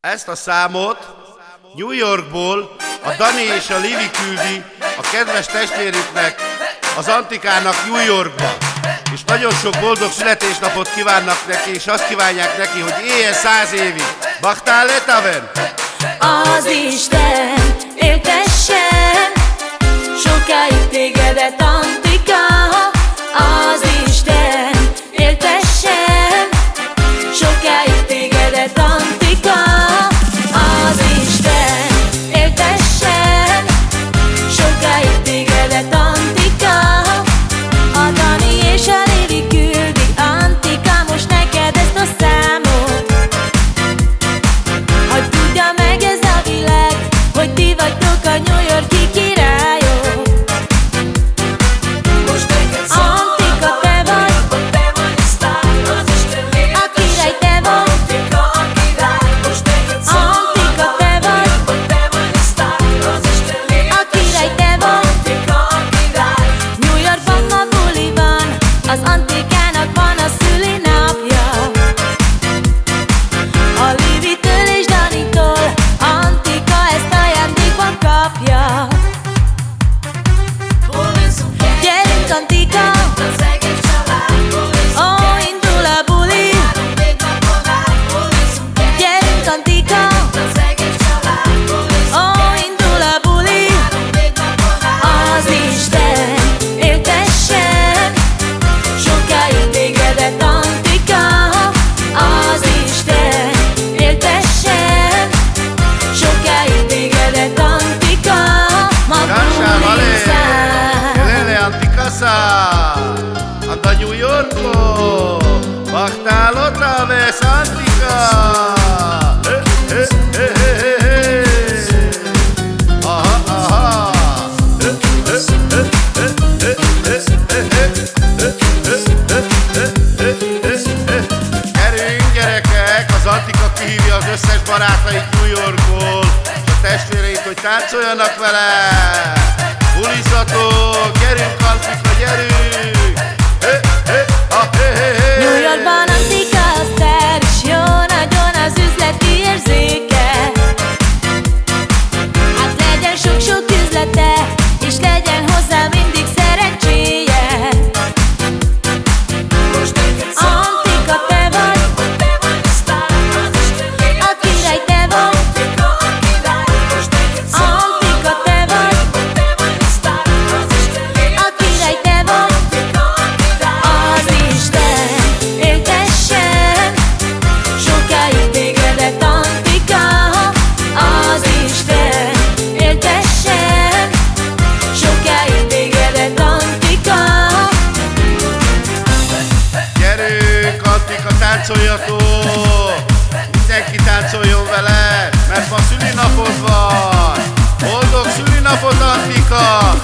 Ezt a számot New Yorkból a Dani és a Livi küldi a kedves testvérüknek, az Antikának New Yorkba. És nagyon sok boldog születésnapot kívánnak neki, és azt kívánják neki, hogy éljen 100 évig. Bachtál letaven! Az Isten éltessen sokáig tégedet, Antika. Az Isten éltessen sokáig tégedet, Antika. Az Isten éltessen sokáig tégedet, Antika. A Dani és a Livi küldi, Antika, most neked ezt a számot. Hogy tudja meg ez a világ, hogy ti vagytok a New York-i királyok. Most neked szól, Antika, te vagy, te vagy a sztár, az Isten a király, te vagy. Antika a király. Most neked szól, Antika, te vagy, te vagy a sztár, az Isten a király, te vagy. Antika a király. New Yorkban ma buli van, az Antikának van a szülinapja. A Livitől és Danitól Antika ezt ajándékban kapja. Bulizzunk el, Gyerünk, Antika, az egész család. Bulizzunk ó, el, indul a buli. 3-4 napon át. Bulizzunk el, Gyerünk, Antika, az egész család. Bulizzunk ó, indul a buli. 3-4 napon át. Az Isten éltessen sokáig tégedet, Antika. Az Isten éltessen sokáig tégedet, Antika. Kasha, vale! Magulizál. Kelele Antikasa! Anda New Yorklo! Bachtál otra vez, Antika! Aha, aha! Gyerünk, gyerekek! Az Antika kihívja az összes barátait New Yorkból, és a testvéreit, hogy táncoljanak vele! Bulizzatok! Gyerünk, Antika, gyerünk! New Yorkban Antika a sztár, és jó nagyon az üzleti érzéke. Hát legyen sok-sok üzlete, és legyen hozzá mindig szerencséje. Most neked szól, Antika, te vagy, te vagy a sztár, az Isten a király, te vagy. Antika a király. Most neked szól, Antika, te vagy, te vagy a sztár, az Isten a király, te vagy. Antika a király. Az Isten éltessen sokáig tégedet, Antika. Az Isten éltessen sokáig tégedet, Antika. Gyerünk, Antika, táncoljatok! Mindenki táncoljon vele, mert ma szülinapod van! Boldog szülinapot, Antika!